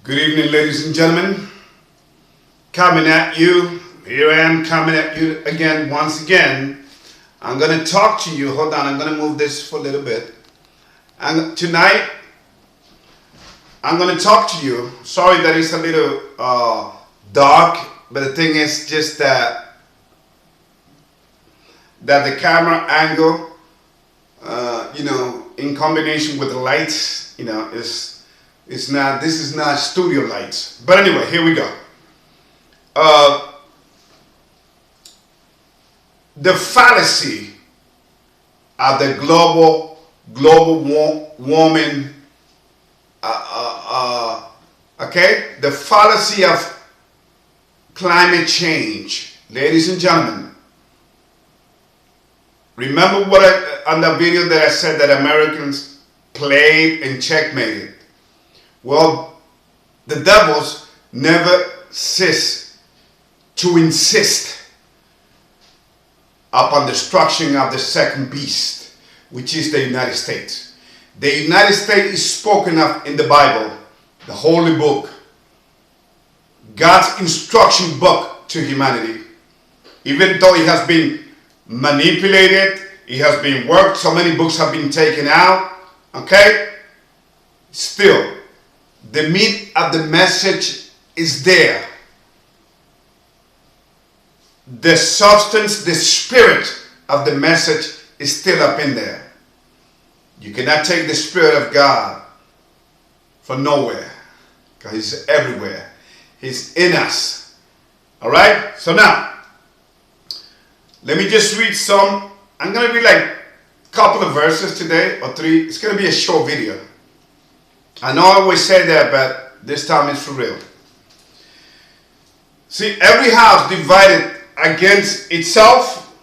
Good evening, ladies and gentlemen. Coming at you. Here I am coming at you again, once again. I'm going to talk to you. Hold on, I'm going to move this for a little bit. And tonight, I'm going to talk to you. Sorry that it's a little dark, but the thing is just that the camera angle, in combination with the lights, this is not studio lights. But anyway, here we go. The fallacy of the global warming, the fallacy of climate change. Ladies and gentlemen, remember on the video that I said that Americans played and checkmated? Well, the devils never cease to insist upon destruction of the second beast, which is the United States. The United States is spoken of in the Bible, the Holy Book, God's instruction book to humanity. Even though it has been manipulated, it has been worked, so many books have been taken out, still, the meat of the message is there. The substance, the spirit of the message is still up in there. You cannot take the Spirit of God from nowhere, because He's everywhere. He's in us. All right? So now, let me just read some. I'm going to read like a couple of verses today, or three. It's going to be a short video. I know I always say that, but this time it's for real. See, every house divided against itself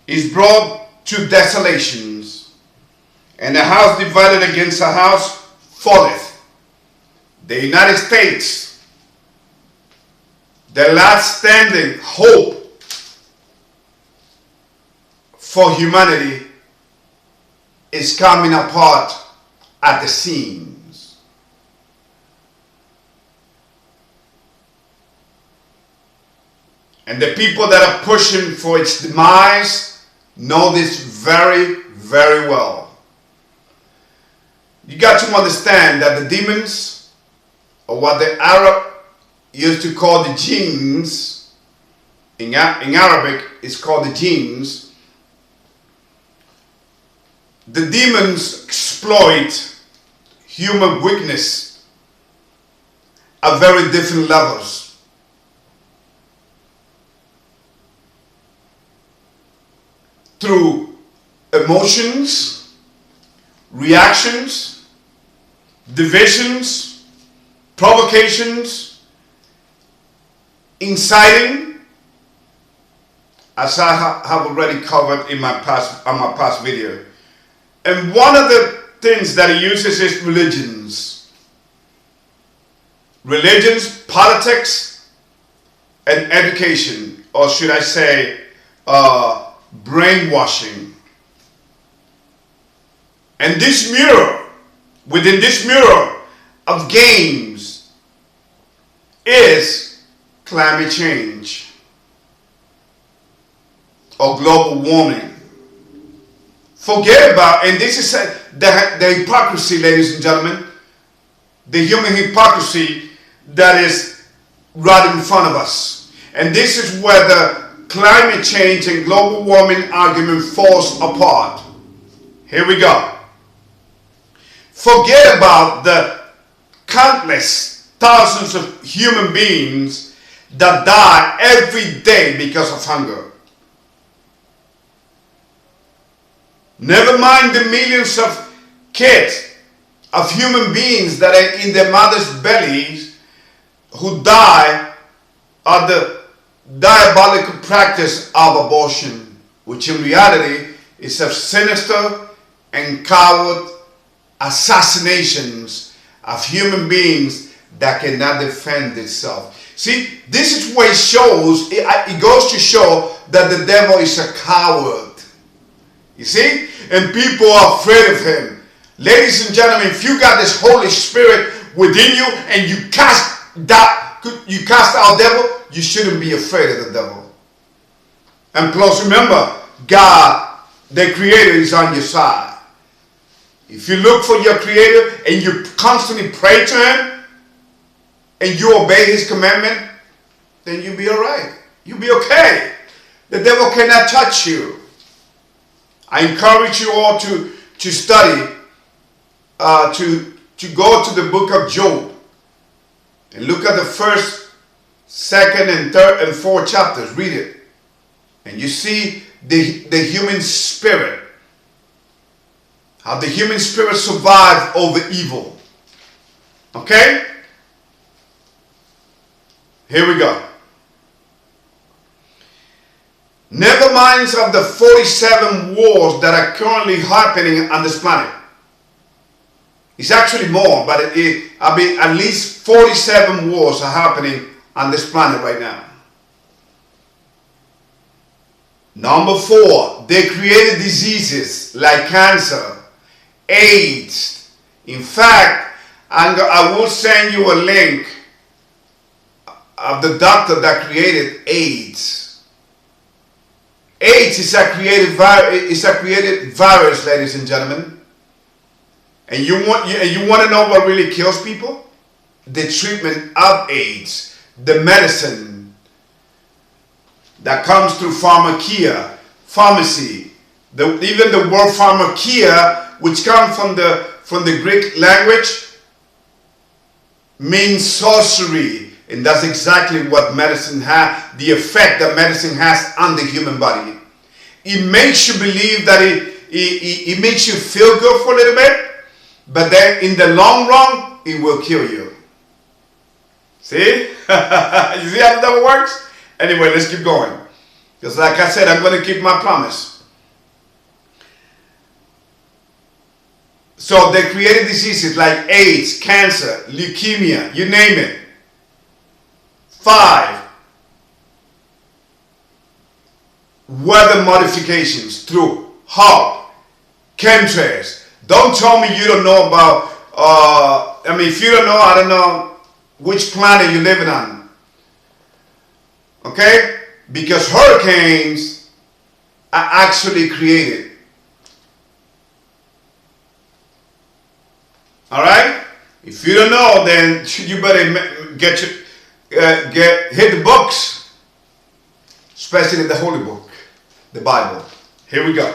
is brought to desolations, and a house divided against a house falleth. The United States, the last standing hope for humanity, is coming apart at the seams. And the people that are pushing for its demise know this very, very well. You got to understand that the demons, or what the Arab used to call the jinns, in Arabic it's called the jinns. The demons exploit human weakness at very different levels. Through emotions, reactions, divisions, provocations, inciting, as I have already covered in my past video. And one of the things that he uses is religions. Religions, politics, and education, or should I say, brainwashing. And this mirror, within this mirror of games, is climate change or global warming. Forget about, and this is the hypocrisy, ladies and gentlemen, the human hypocrisy that is right in front of us. And this is where the climate change and global warming argument falls apart. Here we go. Forget about the countless thousands of human beings that die every day because of hunger. Never mind the millions of kids, of human beings that are in their mother's bellies who die of the diabolical practice of abortion, which in reality is a sinister and coward assassinations of human beings that cannot defend itself. See, this is where it goes to show that the devil is a coward. You see? And people are afraid of him. Ladies and gentlemen, if you got this Holy Spirit within you and you cast out devil, you shouldn't be afraid of the devil. And plus, remember, God, the Creator, is on your side. If you look for your Creator and you constantly pray to Him and you obey His commandment, then you'll be all right. You'll be okay. The devil cannot touch you. I encourage you all to study, to go to the book of Job and look at the first, second, and third, and fourth chapters. Read it. And you see the human spirit. How the human spirit survived over evil. Okay? Here we go. Never mind of the 47 wars that are currently happening on this planet. It's actually more, but at least 47 wars are happening on this planet right now. Number 4, they created diseases like cancer, AIDS. In fact, I will send you a link of the doctor that created AIDS. AIDS is a created virus, ladies and gentlemen. And you want to know what really kills people? The treatment of AIDS, the medicine that comes through pharmacy, even the word pharmakia, which comes from the Greek language, means sorcery, and that's exactly what medicine has, the effect that medicine has on the human body. It makes you believe that it makes you feel good for a little bit, but then in the long run, it will kill you. See? You see how that works? Anyway, let's keep going. Because like I said, I'm going to keep my promise. So they created diseases like AIDS, cancer, leukemia, you name it. 5, weather modifications through HAARP, chemtrails. Don't tell me you don't know about, if you don't know, I don't know which planet you're living on. Okay? Because hurricanes are actually created. Alright? If you don't know, then you better hit the books, especially the Holy Book, the Bible. Here we go.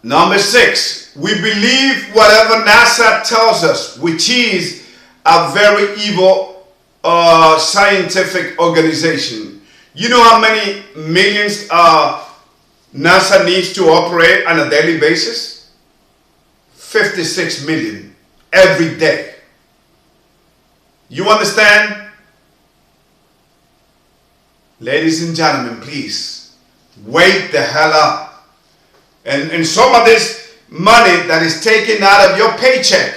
Number 6, we believe whatever NASA tells us, which is a very evil scientific organization. You know how many millions NASA needs to operate on a daily basis? 56 million every day. You understand? Ladies and gentlemen, please wake the hell up. And some of this money that is taken out of your paycheck,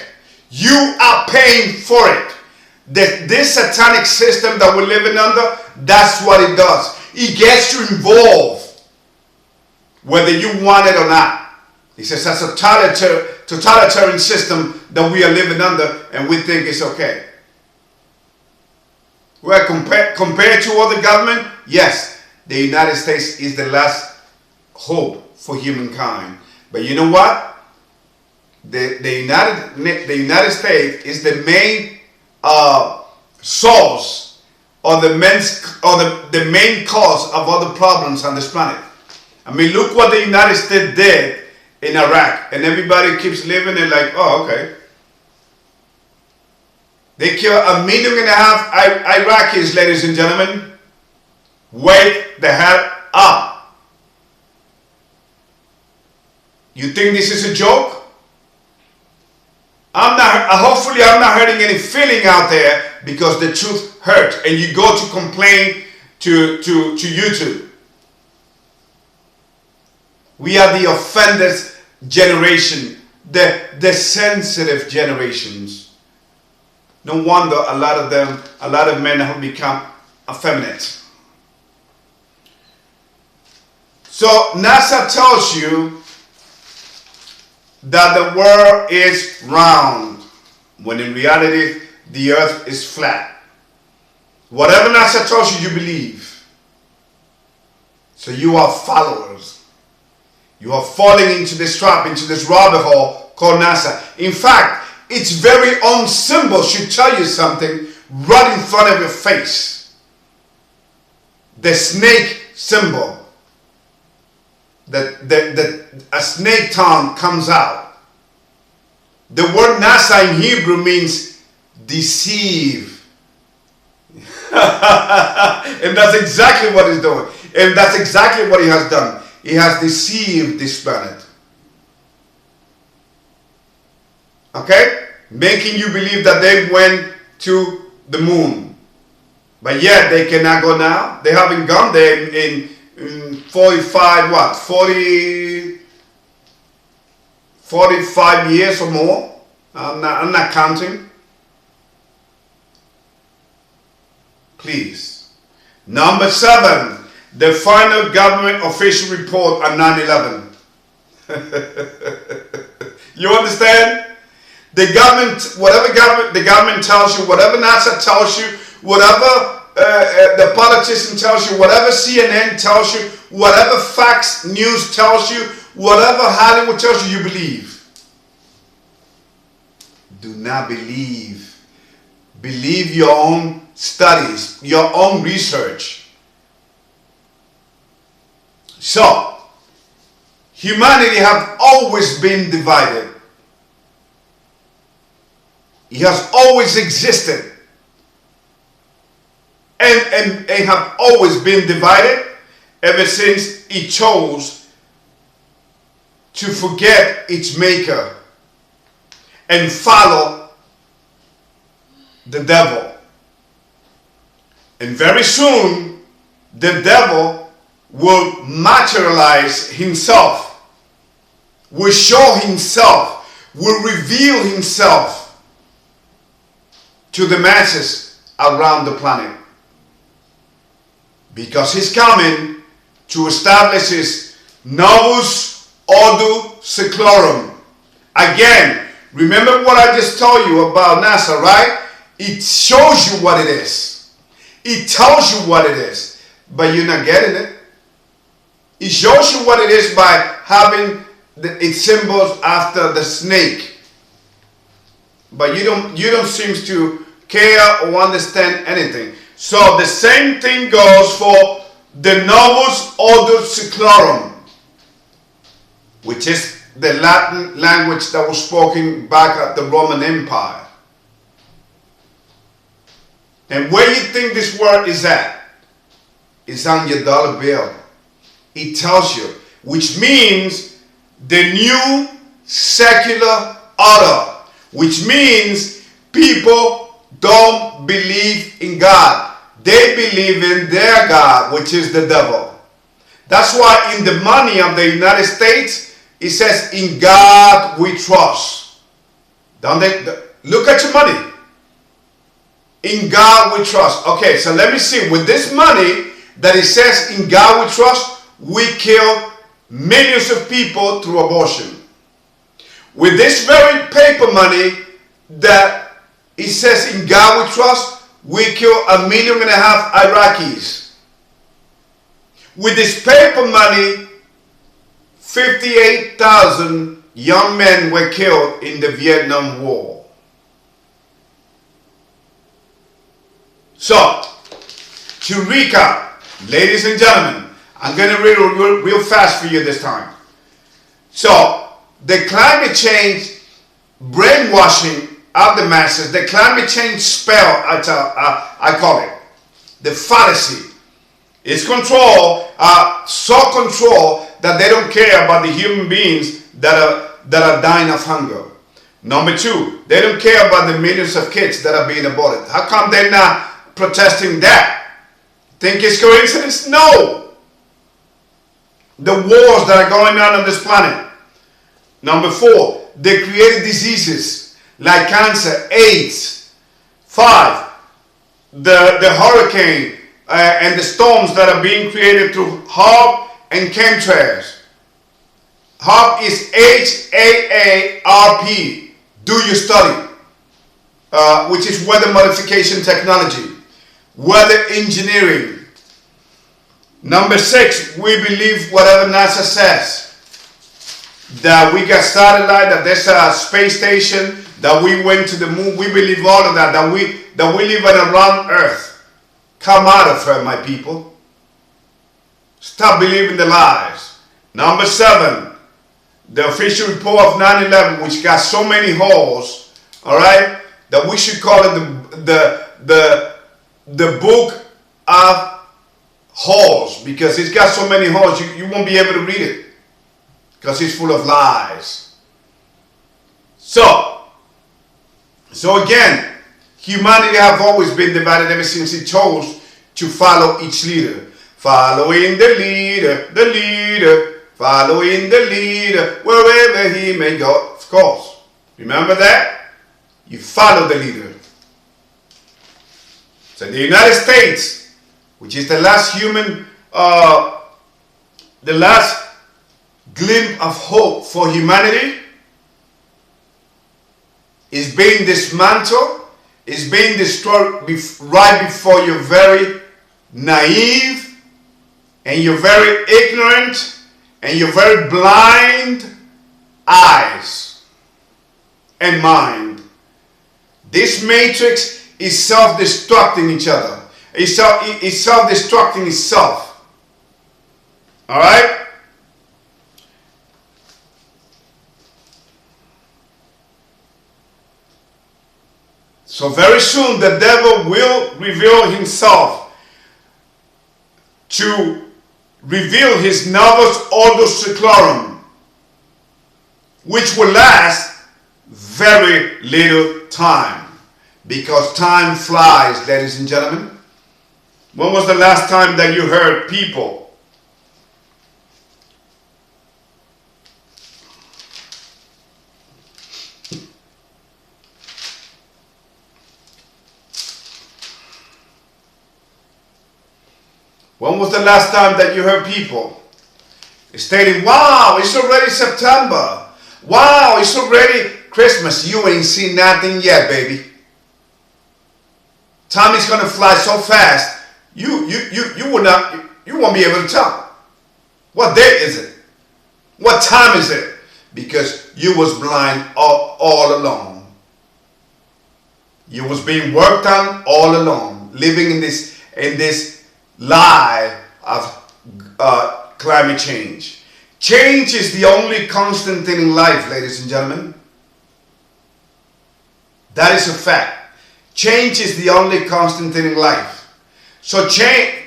you are paying for it. This satanic system that we're living under, that's what it does. It gets you involved, whether you want it or not. It's just a totalitarian system that we are living under, and we think it's okay. Well, compared to other government, yes, the United States is the last hope for humankind. But you know what? The United States is the main source or the main cause of all the problems on this planet. I mean, look what the United States did in Iraq, and everybody keeps living it like, oh, okay. They killed 1.5 million Iraqis, ladies and gentlemen. Wake the hell up. You think this is a joke? Hopefully I'm not hurting any feeling out there, because the truth hurts, and you go to complain to YouTube. We are the offended generation, the sensitive generations. No wonder a lot of men have become effeminate. So NASA tells you that the world is round, when in reality the earth is flat. Whatever NASA tells you, you believe. So you are followers. You are falling into this trap, into this rabbit hole called NASA. In fact, its very own symbol should tell you something right in front of your face. The snake symbol. A snake tongue comes out. The word NASA in Hebrew means deceive. And that's exactly what he's doing. And that's exactly what he has done. He has deceived this planet. Okay? Making you believe that they went to the moon. But yet they cannot go now. They haven't gone there in 45 years or more. I'm not counting. Please. Number 7, the final government official report on 9/11. You understand? The government, the government tells you, whatever NASA tells you, whatever the politician tells you, whatever CNN tells you, whatever Fox News tells you, whatever Hollywood tells you, you believe. Do not believe. Believe your own studies, your own research. So, humanity have always been divided. It has always existed. And have always been divided ever since it chose to forget its maker and follow the devil. And very soon, the devil will materialize himself, will show himself, will reveal himself to the masses around the planet. Because he's coming to establish his novus ordo seclorum. Again, remember what I just told you about NASA, right? It shows you what it is. It tells you what it is, but you're not getting it. It shows you what it is by having its symbols after the snake. But you don't seem to care or understand anything. So the same thing goes for the novus ordo seclorum, which is the Latin language that was spoken back at the Roman Empire. And where you think this word is at? It's on your dollar bill. It tells you, which means the new secular order, which means people don't believe in God. They believe in their God, which is the devil. That's why in the money of the United States, it says, in God we trust. Don't they? Look at your money. In God we trust. Okay, so let me see. With this money that it says, in God we trust, we kill millions of people through abortion. With this very paper money that it says, in God we trust, we kill 1.5 million Iraqis. With this paper money, 58,000 young men were killed in the Vietnam War. So, to recap, ladies and gentlemen, I'm going to read it real fast for you this time. So, the climate change brainwashing of the masses, the climate change spell, I call it, the fallacy, is control, so control that they don't care about the human beings that are dying of hunger. Number 2, they don't care about the millions of kids that are being aborted. How come they're not protesting that? Think it's coincidence? No. The wars that are going on this planet. Number 4, they created diseases like cancer, AIDS. 5, the hurricane and the storms that are being created through HAARP and chemtrails. HAARP is HAARP. Do you study? Which is weather modification technology, weather engineering. Number 6, we believe whatever NASA says. That we got satellite, that there's a space station, that we went to the moon. We believe all of that. That we live on a round earth. Come out of her, my people. Stop believing the lies. Number 7, the official report of 9/11, which got so many holes, all right, that we should call it the book of holes, because it's got so many holes you won't be able to read it, because it's full of lies. So again, humanity have always been divided ever since it chose to follow each leader. Following the leader, following the leader, wherever he may go. Of course. Remember that? You follow the leader. So the United States, which is the last human, the last glimpse of hope for humanity, is being dismantled, is being destroyed right before your very naive and your very ignorant and your very blind eyes and mind. This matrix is self-destructing each other. It's self-destructing itself. All right? So very soon the devil will reveal himself to reveal his novus ordo seclorum, which will last very little time, because time flies, ladies and gentlemen. When was the last time that you heard people When was the last time that you heard people stating, wow, it's already September. Wow, it's already Christmas. You ain't seen nothing yet, baby. Time is going to fly so fast, you won't be able to tell. What day is it? What time is it? Because you was blind all along. You was being worked on all along, living in this lie of climate change. Change is the only constant thing in life, ladies and gentlemen. That is a fact. Change is the only constant thing in life. So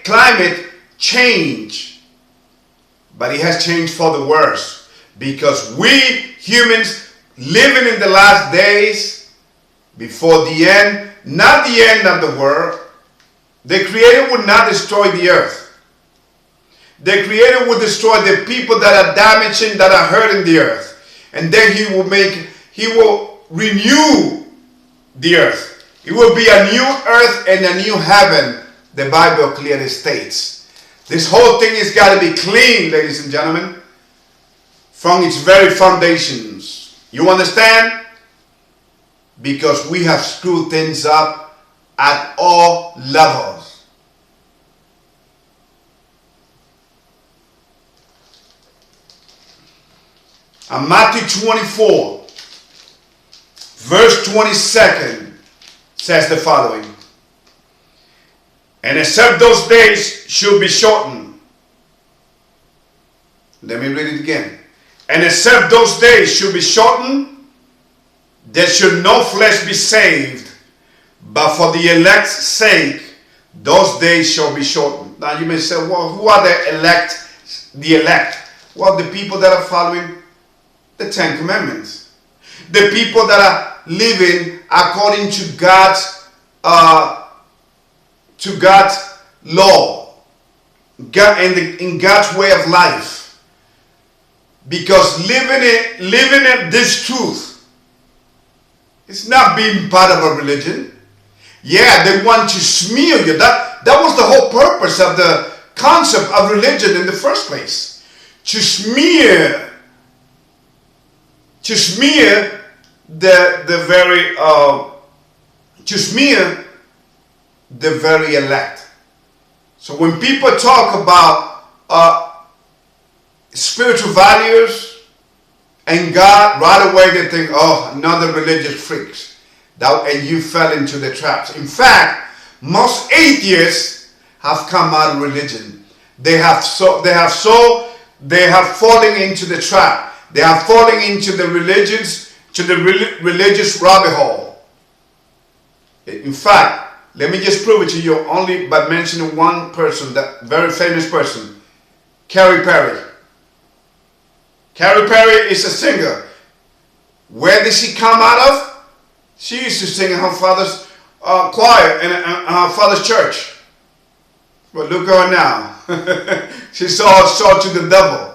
climate change, but it has changed for the worse, because we humans living in the last days before the end, not the end of the world. The Creator would not destroy the earth. The Creator would destroy the people that are damaging, that are hurting the earth. And then He will renew the earth. It will be a new earth and a new heaven, the Bible clearly states. This whole thing has got to be clean, ladies and gentlemen, from its very foundations. You understand? Because we have screwed things up at all levels. And Matthew 24, verse 22 says the following. And except those days should be shortened. Let me read it again. And except those days should be shortened, there should no flesh be saved. But for the elect's sake, those days shall be shortened. Now you may say, well, who are the elect? The elect. Well, the people that are following the 10 Commandments. The people that are living according to God's law, in God's way of life. Because living in this truth, it's not being part of a religion. Yeah, they want to smear you. That was the whole purpose of the concept of religion in the first place. To smear to smear the very elect. So when people talk about spiritual values and God, right away they think, oh, another religious freaks. And you fell into the traps. In fact, most atheists have come out of religion. They have fallen into the trap. They are falling into the religious rabbit hole. In fact, let me just prove it to you only by mentioning one person, that very famous person, Katy Perry. Katy Perry is a singer. Where did she come out of? She used to sing in her father's choir in her father's church. But look at her now. She sold to the devil.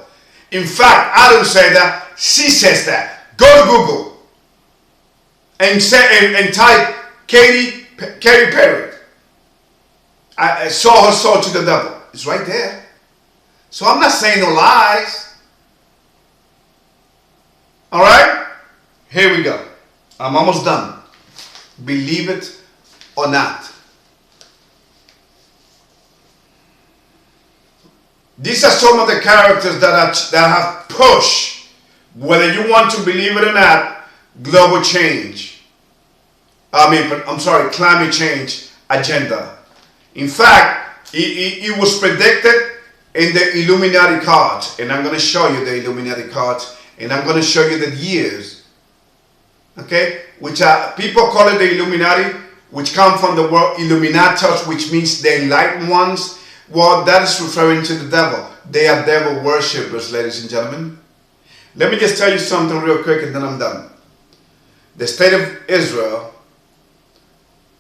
In fact, I don't say that. She says that. Go to Google and type Katy Perry. I saw her sold to the devil. It's right there. So I'm not saying no lies. All right? Here we go. I'm almost done. Believe it or not. These are some of the characters that have pushed, whether you want to believe it or not, global change. Climate change agenda. In fact, it was predicted in the Illuminati cards. And I'm going to show you the Illuminati cards. And I'm going to show you the years. Okay? Which are, people call it the Illuminati, which come from the word Illuminatus, which means the enlightened ones. Well, that is referring to the devil. They are devil worshippers, ladies and gentlemen. Let me just tell you something real quick and then I'm done. The state of Israel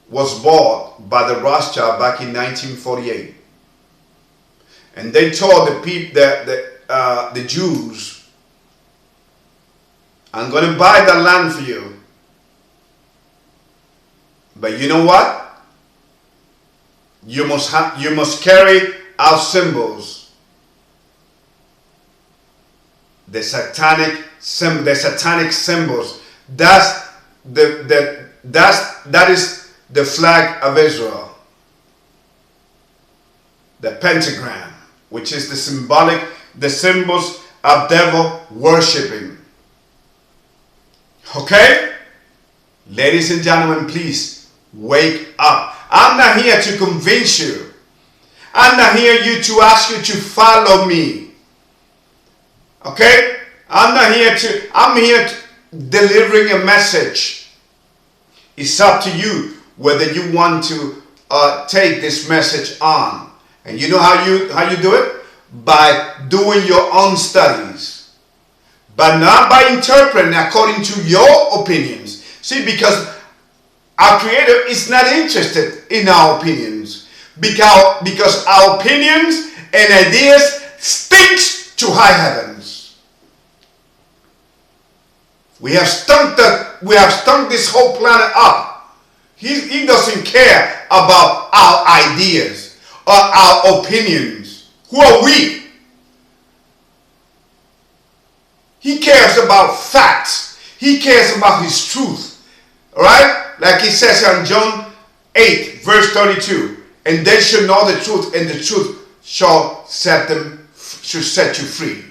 was bought by the Rothschild back in 1948. And they told the people, the Jews, I'm going to buy the land for you. But you know what? You must carry out symbols. The satanic symbols. That is the flag of Israel. The pentagram, which is the symbols of devil worshipping. Okay? Ladies and gentlemen, please wake up. I'm not here to convince you. I'm not here to ask you to follow me. Okay? I'm here delivering a message. It's up to you whether you want to take this message on. And you know how you do it? By doing your own studies. But not by interpreting according to your opinions. See, because our Creator is not interested in our opinions. Because our opinions and ideas stinks to high heavens. We have stunk this whole planet up. He doesn't care about our ideas or our opinions. Who are we? He cares about facts. He cares about his truth. Alright? Like he says in John 8, verse 32. And they shall know the truth, and the truth shall set you free.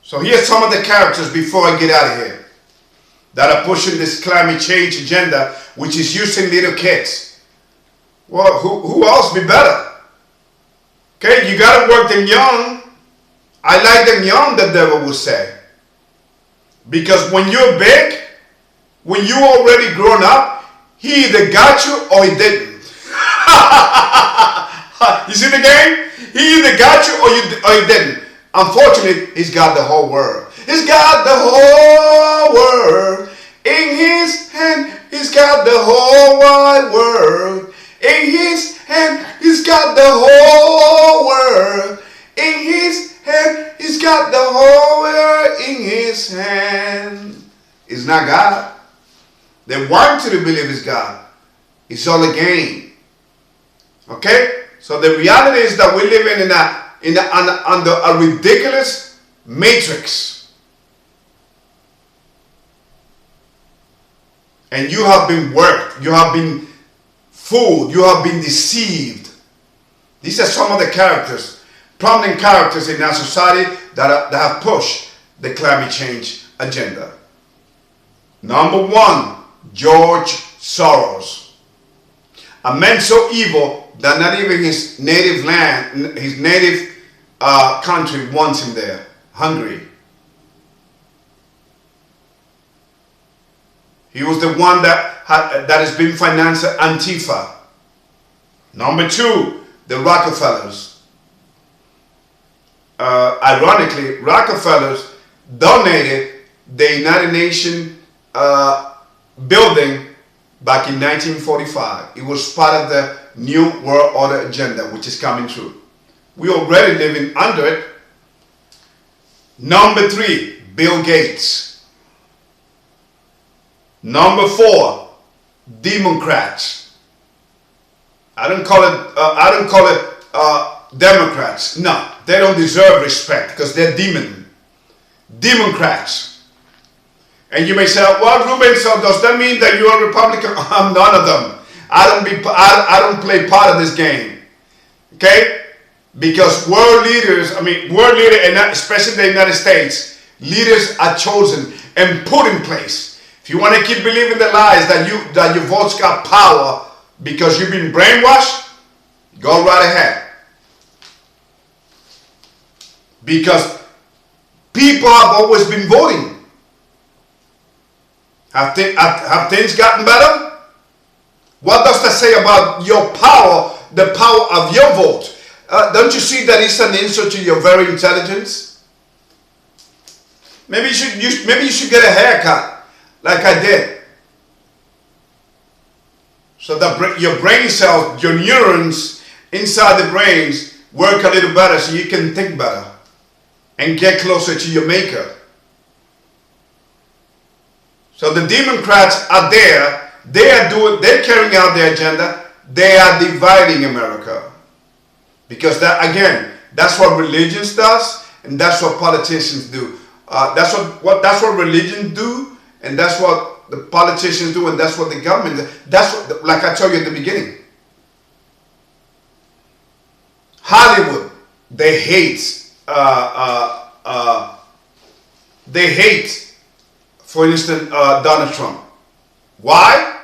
So here's some of the characters before I get out of here that are pushing this climate change agenda, which is using little kids. Well, who else be better? Okay, you got to work them young. I like them young, the devil will say. Because when you're big, when you already grown up, he either got you or he didn't. You see the game? He either got you or he didn't. Unfortunately, he's got the whole world. He's got the whole world in his hand. He's got the whole wide world in his hand. He's got the whole world in his hand. He's got the whole world in his hand. It's not God. They want you to believe it's God. It's all a game. Okay? So the reality is that we're living under a ridiculous matrix. And you have been worked, you have been fooled, you have been deceived. These are some of the characters, prominent characters in our society that have pushed the climate change agenda. Number one, George Soros. A man so evil that not even his native land, his native country wants him there. Hungary. He was the one that has been financing Antifa. Number two, the Rockefellers. Ironically, Rockefellers donated the United Nations building back in 1945. It was part of the New World Order agenda, which is coming true. We already living under it. Number three, Bill Gates. Number four, Democrats. I don't call it Democrats. No, they don't deserve respect because they're Democrats. And you may say, well, Ruben, so does that mean that you're a Republican? I'm none of them. I don't play part of this game. Okay? Because world leaders, and especially the United States, leaders are chosen and put in place. If you want to keep believing the lies that your votes got power because you've been brainwashed, go right ahead. Because people have always been voting. Have things gotten better? What does that say about your power, the power of your vote? Don't you see that it's an insult to your very intelligence? Maybe you should get a haircut, like I did, so that your brain cells, your neurons inside the brains work a little better, so you can think better and get closer to your maker. So the Democrats are there. They're carrying out their agenda. They are dividing America. Because that's what religions does, and that's what politicians do. That's what religion do, and that's what the politicians do, and that's what the government does. That's what, like I told you at the beginning. Hollywood, they hate. For instance, Donald Trump. Why?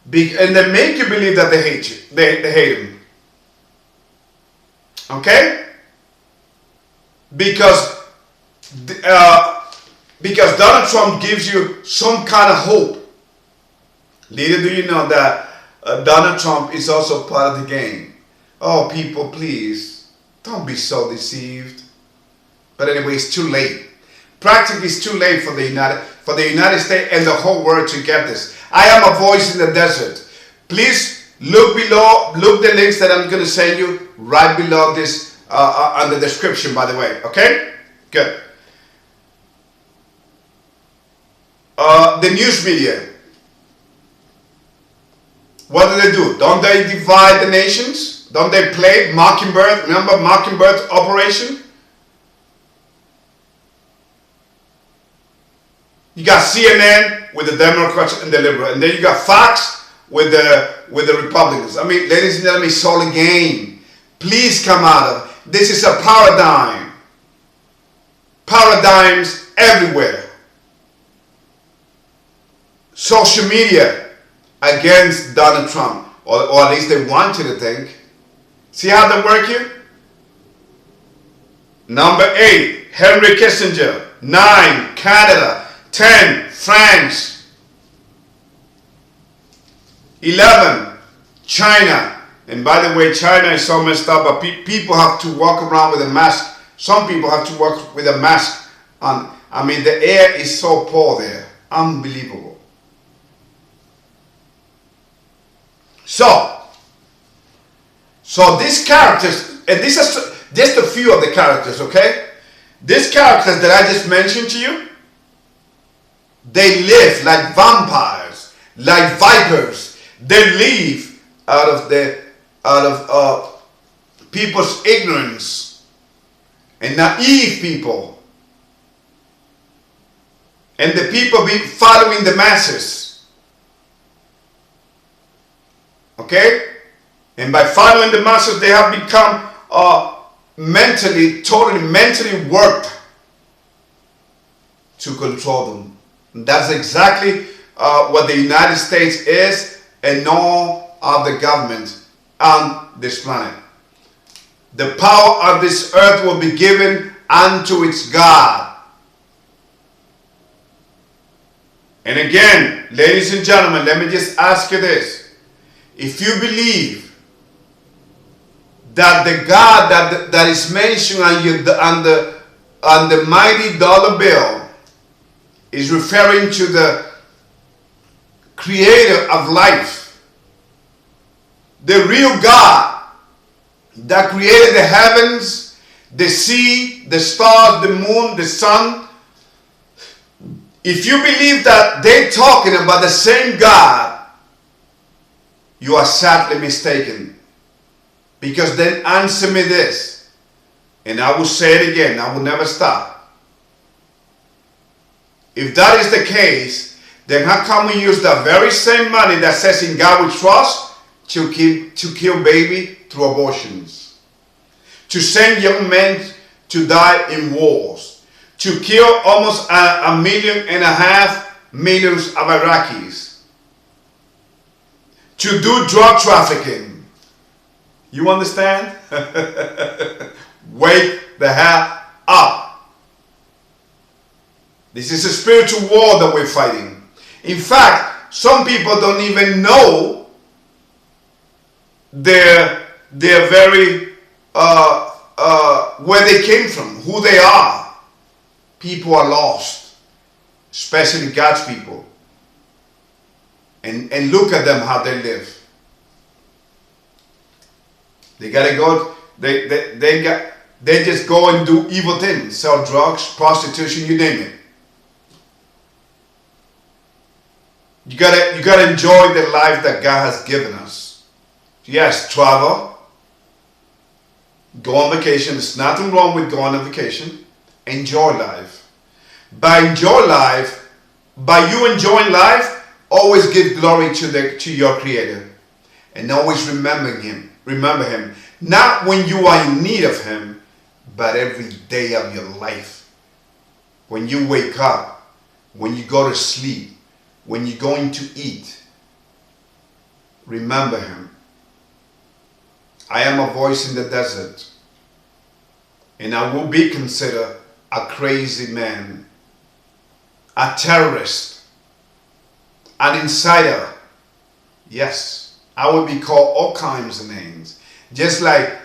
And they make you believe that they hate you. They hate him. Okay? Because Donald Trump gives you some kind of hope. Little do you know that Donald Trump is also part of the game. Oh, people, please, don't be so deceived. But anyway, it's too late. Practically, it's too late for the United States and the whole world to get this. I am a voice in the desert. Please look below, look the links that I'm going to send you right below this on the description, by the way. Okay? Good. The news media. What do? Don't they divide the nations? Don't they play Mockingbird? Remember Mockingbird operation? You got CNN with the Democrats and the liberals, and then you got Fox with the Republicans. I mean, ladies and gentlemen, it's all a game. Please come out of this. Is a paradigm. Paradigms everywhere. Social media against Donald Trump, or at least they want you to think. See how they work here? Number 8, Henry Kissinger. 9, Canada. 10, France. 11, China. And by the way, China is so messed up, but people have to walk around with a mask. Some people have to walk with a mask on. I mean, the air is so poor there. Unbelievable. So these characters, and these are just a few of the characters, okay? These characters that I just mentioned to you, they live like vampires, like vipers. They live out of people's ignorance and naive people. and the people be following the masses. Okay? And by following the masses, they have become totally mentally worked to control them. And that's exactly what the United States is, and all of the government on this planet. The power of this earth will be given unto its God. And again, ladies and gentlemen, let me just ask you this. If you believe that the God that is mentioned on the mighty dollar bill is referring to the creator of life, the real God that created the heavens, the sea, the stars, the moon, the sun, if you believe that they're talking about the same God, you are sadly mistaken. Because then answer me this, and I will say it again, I will never stop. If that is the case, then how come we use the very same money that says in God we trust to kill baby through abortions, to send young men to die in wars, to kill almost 1.5 million of Iraqis, to do drug trafficking? You understand? Wake the hell up. This is a spiritual war that we're fighting. In fact, some people don't even know their very where they came from, who they are. People are lost, especially God's people. And look at them, how they live. They gotta go. They just go and do evil things, sell drugs, prostitution, you name it. You gotta enjoy the life that God has given us. Yes, travel, go on vacation. There's nothing wrong with going on vacation. Enjoy life. By you enjoying life, always give glory to your Creator, and always remember Him. Remember Him, not when you are in need of Him, but every day of your life. When you wake up, when you go to sleep, when you're going to eat, remember Him. I am a voice in the desert, and I will be considered a crazy man, a terrorist, an insider. Yes, I will be called all kinds of names, just like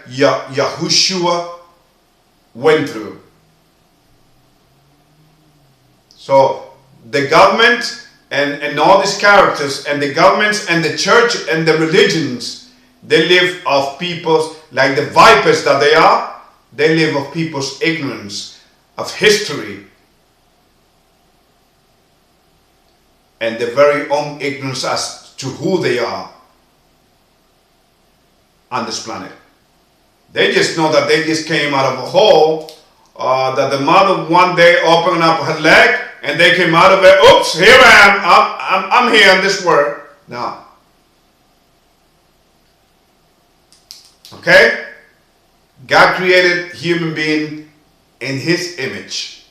Yahushua went through. So the government and all these characters, and the governments and the church and the religions, they live of people's, like the vipers that they are, they live of people's ignorance of history and their very own ignorance as to who they are on this planet. They just know that they just came out of a hole, that the mother one day opened up her leg and they came out of it. Oops, here I am. I'm here in this world. No. Okay? God created human being in His image.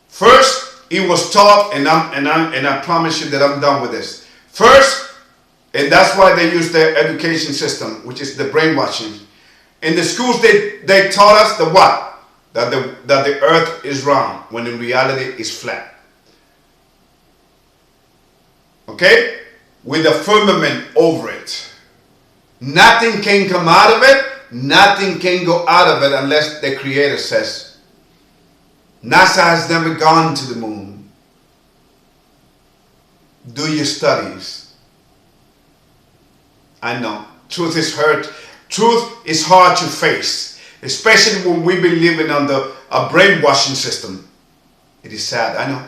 First, it was taught, and I promise you that I'm done with this. First, and that's why they use their education system, which is the brainwashing. In the schools, they taught us the what? That the earth is round, when in reality it's flat. Okay? With a firmament over it. Nothing can come out of it. Nothing can go out of it unless the Creator says. NASA has never gone to the moon. Do your studies. I know. Truth is hurt. Truth is hard to face, especially when we've been living under a brainwashing system. It is sad, I know.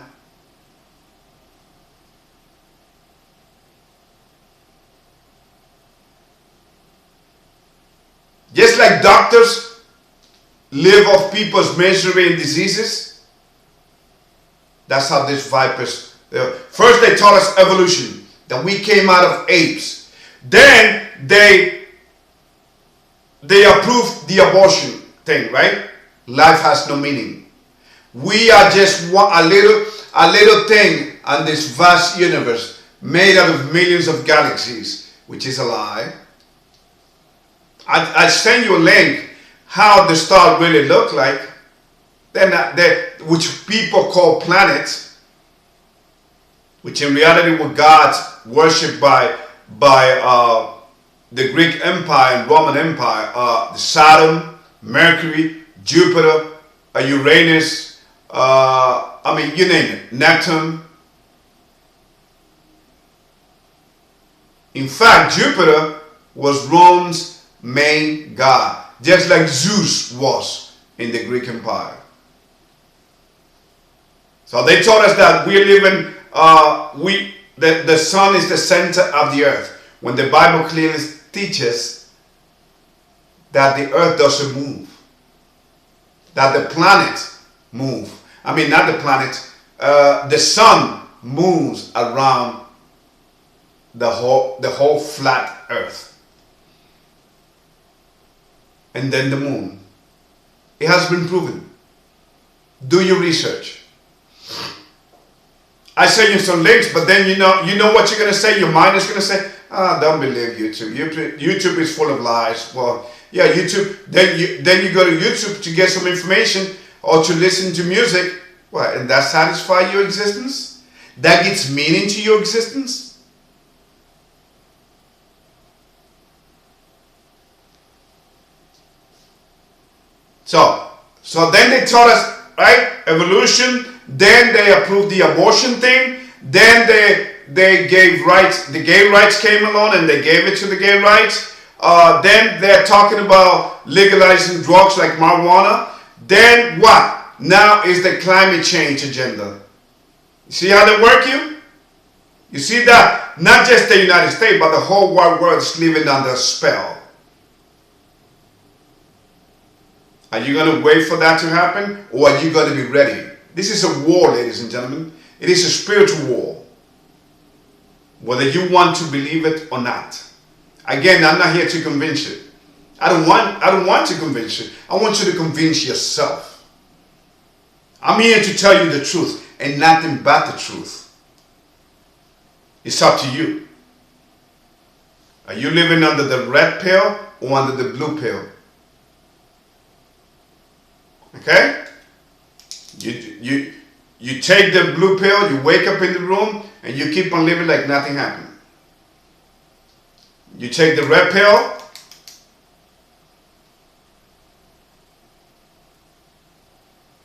Just like doctors live off people's misery and diseases, That's how this vipers. First, they taught us evolution, that we came out of apes. Then they approved the abortion thing, right? Life has no meaning. We are just a little thing on this vast universe made out of millions of galaxies, which is a lie. I send you a link how the star really look like. Which people call planets, which in reality were gods worshipped by the Greek Empire and Roman Empire. Saturn, Mercury, Jupiter, Uranus, you name it, Neptune. In fact, Jupiter was Rome's main god, just like Zeus was in the Greek Empire. So they taught us that we live in, the sun is the center of the earth, when the Bible clearly teaches that the earth doesn't move, that the planets move. Not the planet, the sun moves around the whole flat earth. And then the moon. It has been proven. Do your research. I send you some links, but then you know what you're going to say. Your mind is going to say, don't believe YouTube. YouTube is full of lies. Well, yeah, YouTube. Then you go to YouTube to get some information or to listen to music. What? And that satisfies your existence? That gives meaning to your existence? So then they taught us, right? Evolution. Then they approved the abortion thing. Then they gave rights. The gay rights came along and they gave it to the gay rights. Then they're talking about legalizing drugs like marijuana. Then what? Now is the climate change agenda. You see how they work you? You see that not just the United States, but the whole wide world is living under a spell. Are you going to wait for that to happen, or are you going to be ready? This is a war, ladies and gentlemen. It is a spiritual war, whether you want to believe it or not. Again, I'm not here to convince you. I don't want to convince you. I want you to convince yourself. I'm here to tell you the truth and nothing but the truth. It's up to you. Are you living under the red pill or under the blue pill? Okay? You take the blue pill, you wake up in the room, and you keep on living like nothing happened. You take the red pill,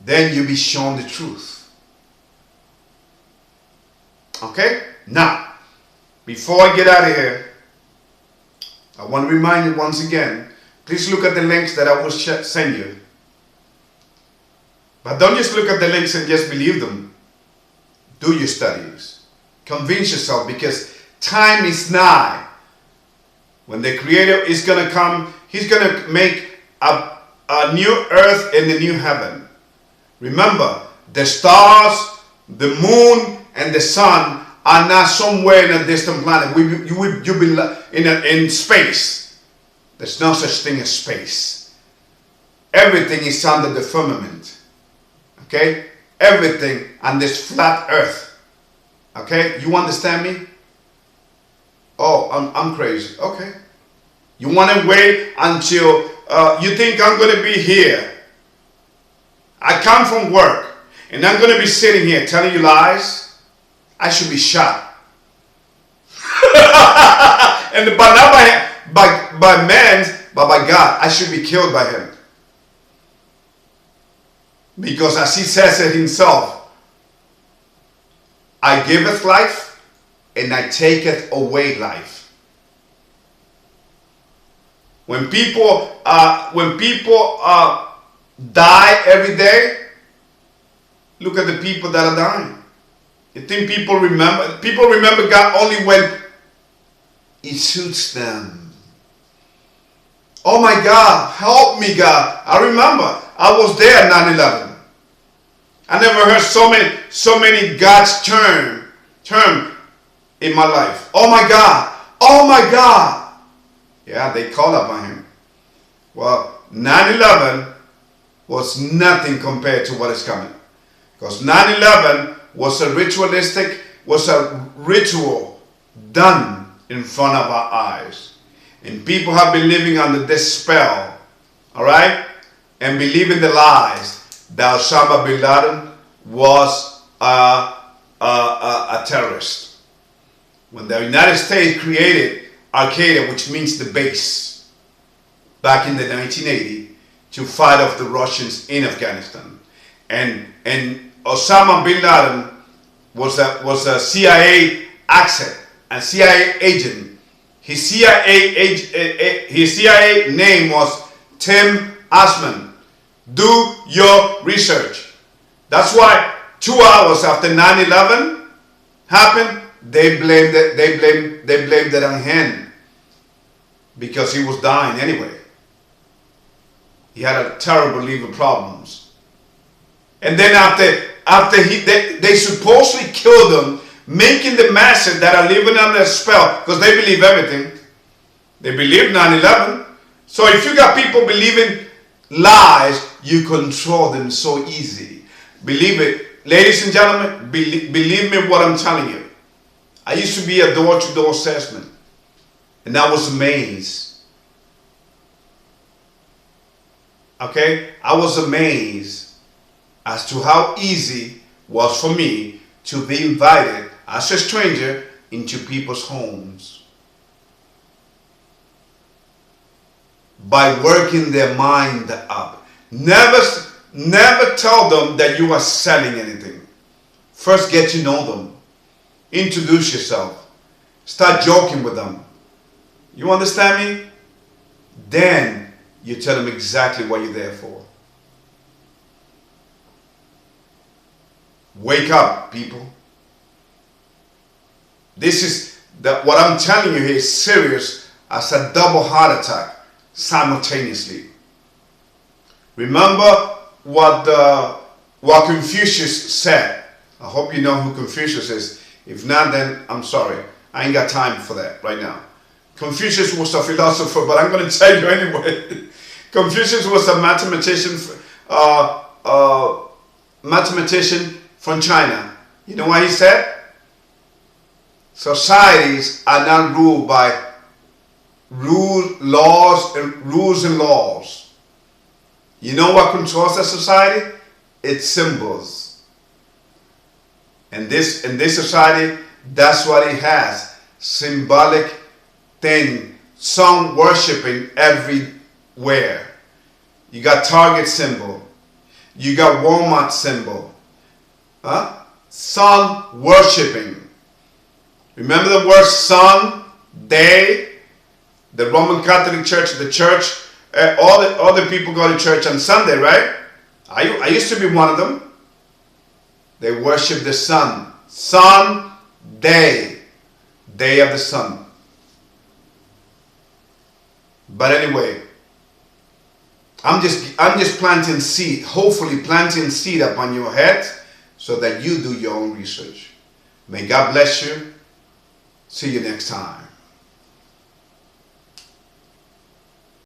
then you be shown the truth. Okay? Now, before I get out of here, I want to remind you once again, please look at the links that I will send you. But don't just look at the links and just believe them. Do your studies. Convince yourself, because time is nigh. When the Creator is going to come, He's going to make a new earth and a new heaven. Remember, the stars, the moon, and the sun are not somewhere in a distant planet. You've been in space. There's no such thing as space. Everything is under the firmament. Okay? Everything on this flat earth. Okay? You understand me? Oh, I'm crazy. Okay. You want to wait until you think I'm going to be here. I come from work and I'm going to be sitting here telling you lies. I should be shot. And but not by man, but by God. I should be killed by Him. Because as He says it Himself, I giveth life and I taketh away life. When people die every day, look at the people that are dying. You think people remember? People remember God only when it suits them. Oh my God, help me, God. I remember I was there at 9/11. I never heard so many God's term in my life. Oh my God. Oh my God. Yeah, they call upon him. Well, 9/11 was nothing compared to what is coming. Because 9/11 was a ritual done in front of our eyes. And people have been living under this spell, all right? And believing the lies that Osama bin Laden was a terrorist. When the United States created Al-Qaeda, which means the base, back in the 1980, to fight off the Russians in Afghanistan. And Osama bin Laden was a CIA asset, a CIA agent. His CIA name was Tim Osman. Do your research. That's why 2 hours after 9/11 happened, they blamed it on him, because he was dying anyway. He had a terrible liver problems. And then after they supposedly killed him, making the masses that are living under a spell, because they believe everything. They believe 9/11. So if you got people believing lies, you control them so easy. Believe it. Ladies and gentlemen, believe me what I'm telling you. I used to be a door-to-door salesman, and I was amazed. Okay? I was amazed as to how easy it was for me to be invited as a stranger into people's homes by working their mind up. Never tell them that you are selling anything. First, get to know them. Introduce yourself. Start joking with them. You understand me? Then you tell them exactly what you're there for. Wake up, people. What I'm telling you here is serious as a double heart attack simultaneously. Remember what Confucius said. I hope you know who Confucius is. If not, then I'm sorry. I ain't got time for that right now. Confucius was a philosopher, but I'm going to tell you anyway. Confucius was a mathematician from China. You know what he said? Societies are not ruled by rules and laws. You know what controls a society? It's symbols. And in this society, that's what it has. Symbolic thing. Some worshiping everywhere. You got Target symbol. You got Walmart symbol. Sun worshiping. Remember the word sun, day? The Roman Catholic Church, the church, all the people go to church on Sunday, right? I used to be one of them. They worship the sun. Sun, day. Day of the sun. But anyway, I'm just planting seed, hopefully planting seed upon your head so that you do your own research. May God bless you. See you next time.